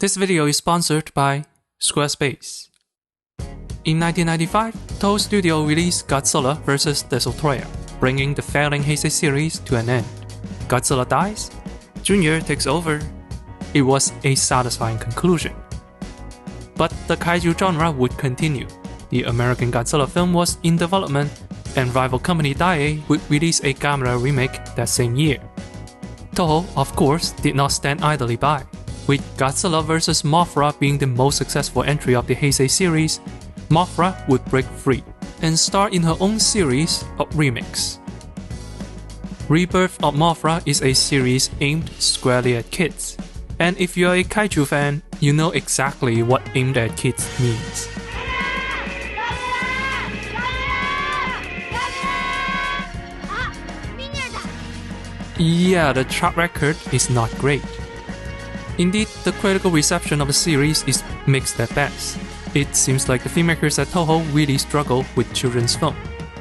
This video is sponsored by Squarespace. In 1995, Toho Studio released Godzilla vs. Destroyer, bringing the failing Heisei series to an end. Godzilla dies, Junior takes over. It was a satisfying conclusion. But the kaiju genre would continue. The American Godzilla film was in development, and rival company Daiei would release a Gamera remake that same year. Toho, of course, did not stand idly by. With Godzilla vs. Mothra being the most successful entry of the Heisei series, Mothra would break free and star in her own series of remakes. Rebirth of Mothra is a series aimed squarely at kids, and if you're a kaiju fan, you know exactly what aimed at kids means. Yeah, the track record is not great. Indeed, the critical reception of the series is mixed at best. It seems like the filmmakers at Toho really struggle with children's film.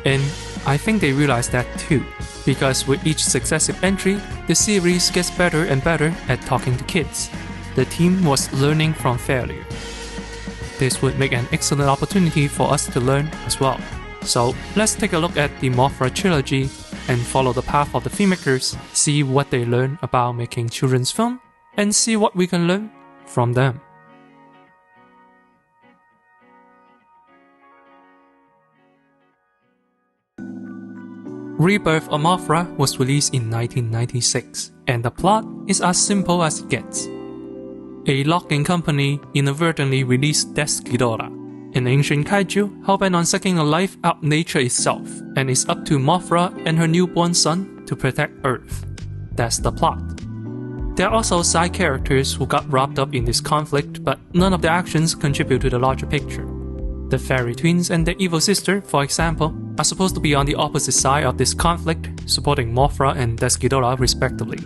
And I think they realize that too, because with each successive entry, the series gets better and better at talking to kids. The team was learning from failure. This would make an excellent opportunity for us to learn as well. So let's take a look at the Mothra trilogy and follow the path of the filmmakers, see what they learn about making children's film, and see what we can learn from them. Rebirth of Mothra was released in 1996, and the plot is as simple as it gets. A logging company inadvertently released Ghidorah, an ancient kaiju hell-bent on sucking a life out of nature itself, and it's up to Mothra and her newborn son to protect Earth. That's the plot. There are also side characters who got wrapped up in this conflict, but none of their actions contribute to the larger picture. The fairy twins and their evil sister, for example, are supposed to be on the opposite side of this conflict, supporting Mothra and Ghidorah respectively.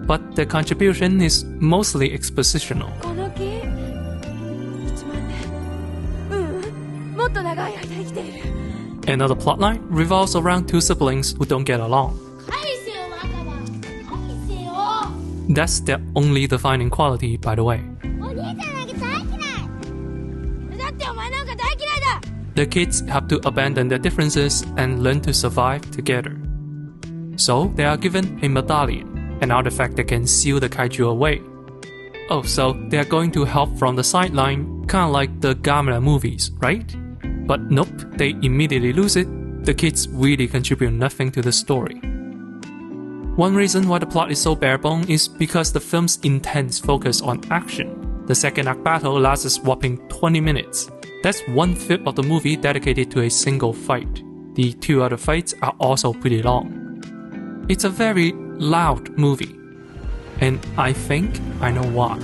But their contribution is mostly expositional. Another plotline revolves around two siblings who don't get along. That's their only defining quality, by the way. The kids have to abandon their differences and learn to survive together. So they are given a medallion, an artifact that can seal the kaiju away. Oh, so they are going to help from the sideline, kinda like the Gamera movies, right? But nope, they immediately lose it. The kids really contribute nothing to the story. One reason why the plot is so bare-bone is because the film's intense focus on action. The second act battle lasts a whopping 20 minutes. That's 1/5 of the movie dedicated to a single fight. The two other fights are also pretty long. It's a very loud movie, and I think I know why.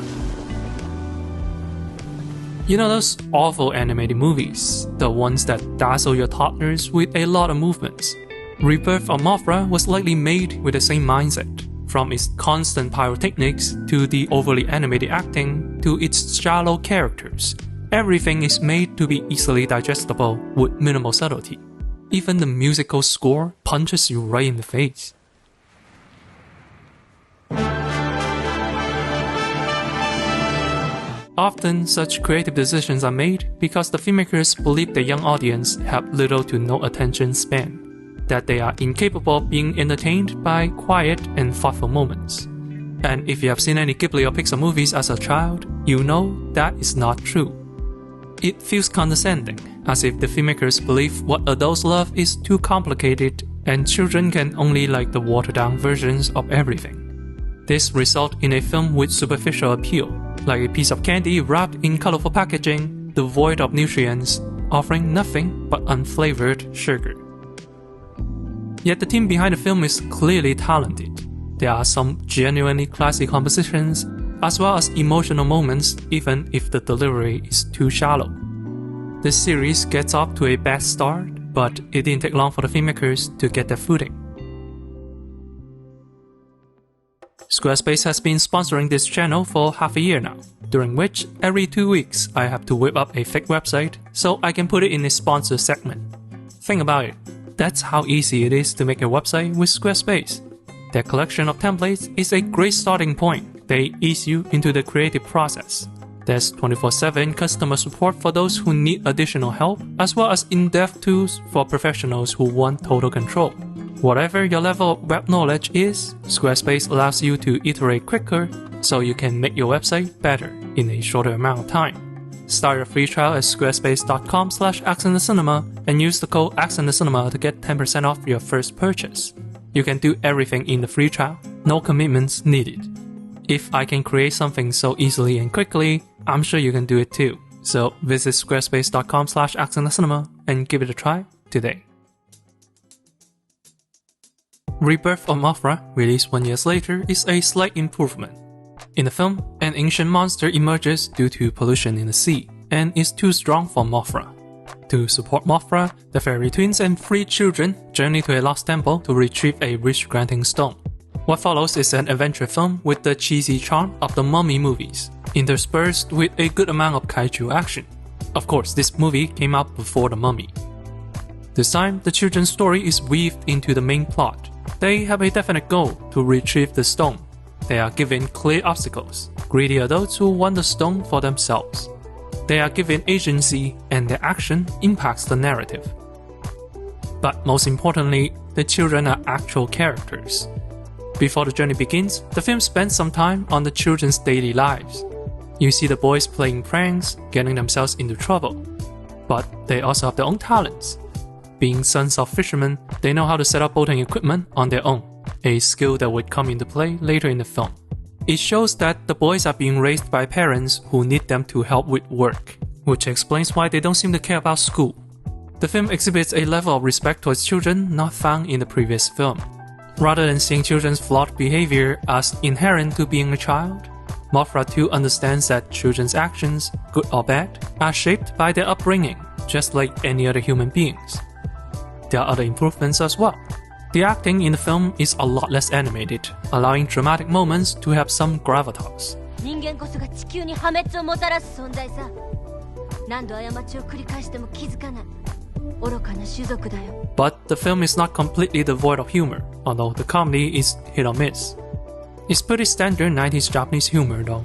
You know those awful animated movies, the ones that dazzle your toddlers with a lot of movements? Rebirth of Mothra was likely made with the same mindset. From its constant pyrotechnics, to the overly animated acting, to its shallow characters, everything is made to be easily digestible with minimal subtlety. Even the musical score punches you right in the face. Often, such creative decisions are made because the filmmakers believe the young audience have little to no attention span, that they are incapable of being entertained by quiet and thoughtful moments. And if you have seen any Ghibli or Pixar movies as a child, you know that is not true. It feels condescending, as if the filmmakers believe what adults love is too complicated and children can only like the watered-down versions of everything. This results in a film with superficial appeal, like a piece of candy wrapped in colorful packaging, devoid of nutrients, offering nothing but unflavored sugar. Yet the team behind the film is clearly talented. There are some genuinely classy compositions, as well as emotional moments, even if the delivery is too shallow. The series gets off to a bad start, but it didn't take long for the filmmakers to get their footing. Squarespace has been sponsoring this channel for half a year now, during which every 2 weeks I have to whip up a fake website so I can put it in a sponsor segment. Think about it, that's how easy it is to make a website with Squarespace. Their collection of templates is a great starting point. They ease you into the creative process. There's 24/7 customer support for those who need additional help, as well as in-depth tools for professionals who want total control. Whatever your level of web knowledge is, Squarespace allows you to iterate quicker so you can make your website better in a shorter amount of time. Start your free trial at squarespace.com/accentthecinema and use the code accentthecinema to get 10% off your first purchase. You can do everything in the free trial, no commitments needed. If I can create something so easily and quickly, I'm sure you can do it too. So visit squarespace.com/accentthecinema and give it a try today. Rebirth of Mothra, released 1 year later, is a slight improvement. In the film, an ancient monster emerges due to pollution in the sea, and is too strong for Mothra. To support Mothra, the fairy twins and 3 children journey to a lost temple to retrieve a wish-granting stone. What follows is an adventure film with the cheesy charm of the Mummy movies, interspersed with a good amount of kaiju action. Of course, this movie came out before the Mummy. This time, the children's story is weaved into the main plot. They have a definite goal to retrieve the stone. They are given clear obstacles, greedy adults who want the stone for themselves. They are given agency, and their action impacts the narrative. But most importantly, the children are actual characters. Before the journey begins, the film spends some time on the children's daily lives. You see the boys playing pranks, getting themselves into trouble. But they also have their own talents. Being sons of fishermen, they know how to set up boating equipment on their own, a skill that would come into play later in the film. It shows that the boys are being raised by parents who need them to help with work, which explains why they don't seem to care about school. The film exhibits a level of respect towards children not found in the previous film. Rather than seeing children's flawed behavior as inherent to being a child, Mothra 2 understands that children's actions, good or bad, are shaped by their upbringing, just like any other human beings. There are other improvements as well. The acting in the film is a lot less animated, allowing dramatic moments to have some gravitas. But the film is not completely devoid of humor, although the comedy is hit or miss. It's pretty standard 90s Japanese humor though.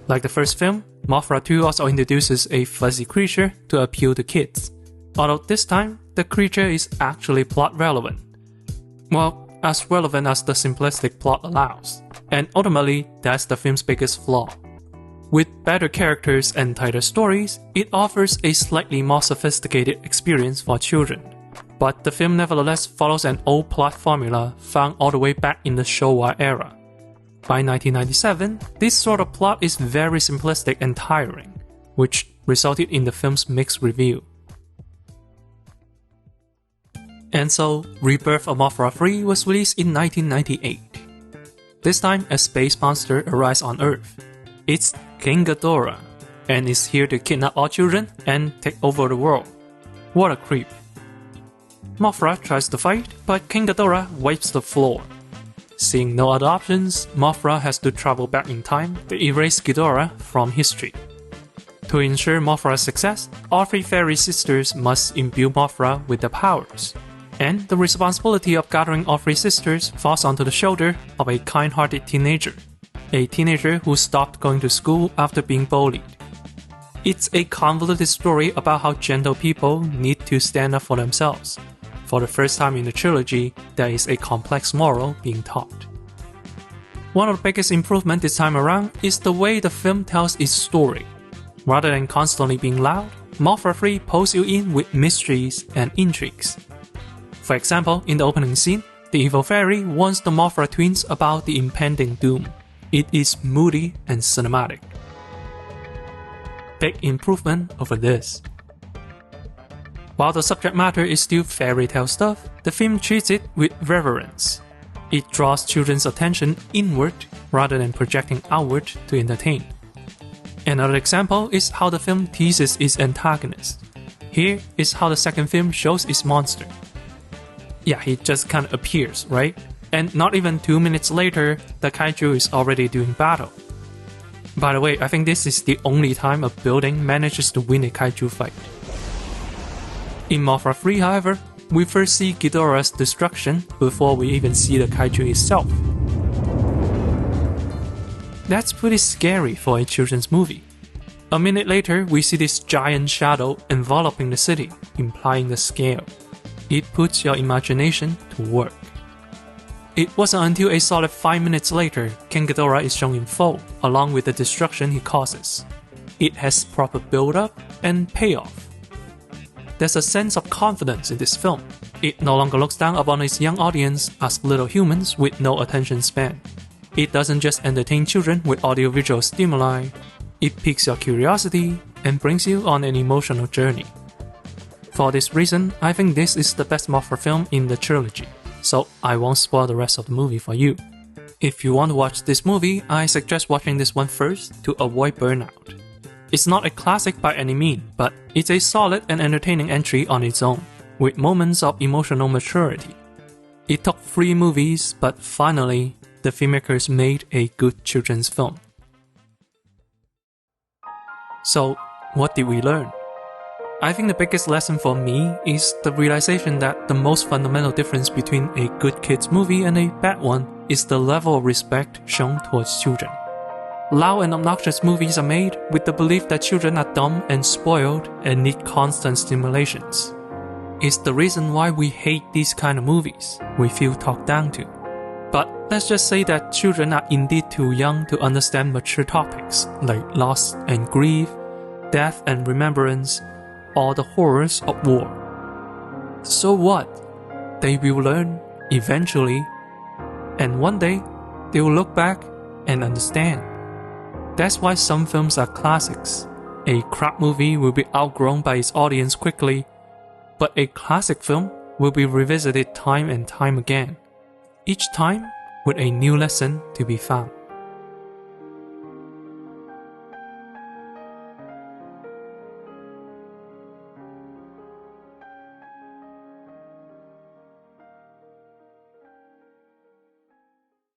Like the first film, Mothra 2 also introduces a fuzzy creature to appeal to kids. Although this time, the creature is actually plot relevant. Well, as relevant as the simplistic plot allows. And ultimately, that's the film's biggest flaw. With better characters and tighter stories, it offers a slightly more sophisticated experience for children. But the film nevertheless follows an old plot formula found all the way back in the Showa era. By 1997, this sort of plot is very simplistic and tiring, which resulted in the film's mixed review. And so, Rebirth of Mothra 3 was released in 1998. This time, a space monster arrives on Earth. It's King Ghidorah, and is here to kidnap all children and take over the world. What a creep. Mothra tries to fight, but King Ghidorah wipes the floor. Seeing no other options, Mothra has to travel back in time to erase Ghidorah from history. To ensure Mothra's success, all 3 fairy sisters must imbue Mothra with their powers. And the responsibility of gathering all 3 sisters falls onto the shoulder of a kind-hearted teenager. A teenager who stopped going to school after being bullied. It's a convoluted story about how gentle people need to stand up for themselves. For the first time in the trilogy, there is a complex moral being taught. One of the biggest improvements this time around is the way the film tells its story. Rather than constantly being loud, Mothra 3 pulls you in with mysteries and intrigues. For example, in the opening scene, the evil fairy warns the Mothra twins about the impending doom. It is moody and cinematic. Big improvement over this. While the subject matter is still fairy tale stuff, the film treats it with reverence. It draws children's attention inward rather than projecting outward to entertain. Another example is how the film teases its antagonist. Here is how the second film shows its monster. Yeah, he just kind of appears, right? And not even 2 minutes later, the kaiju is already doing battle. By the way, I think this is the only time a building manages to win a kaiju fight. In Mothra 3, however, we first see Ghidorah's destruction before we even see the kaiju itself. That's pretty scary for a children's movie. A minute later, we see this giant shadow enveloping the city, implying the scale. It puts your imagination to work. It wasn't until a solid 5 minutes later, King Ghidorah is shown in full, along with the destruction he causes. It has proper build-up and payoff. There's a sense of confidence in this film. It no longer looks down upon its young audience as little humans with no attention span. It doesn't just entertain children with audiovisual stimuli, it piques your curiosity and brings you on an emotional journey. For this reason, I think this is the best Mothra film in the trilogy, so I won't spoil the rest of the movie for you. If you want to watch this movie, I suggest watching this one first to avoid burnout. It's not a classic by any means, but it's a solid and entertaining entry on its own, with moments of emotional maturity. It took 3 movies, but finally, the filmmakers made a good children's film. So, what did we learn? I think the biggest lesson for me is the realization that the most fundamental difference between a good kids movie and a bad one is the level of respect shown towards children. Loud and obnoxious movies are made with the belief that children are dumb and spoiled and need constant stimulations. It's the reason why we hate these kind of movies we feel talked down to. But let's just say that children are indeed too young to understand mature topics like loss and grief, death and remembrance, or the horrors of war. So what? They will learn eventually, and one day they will look back and understand. That's why some films are classics. A crap movie will be outgrown by its audience quickly, but a classic film will be revisited time and time again, each time with a new lesson to be found.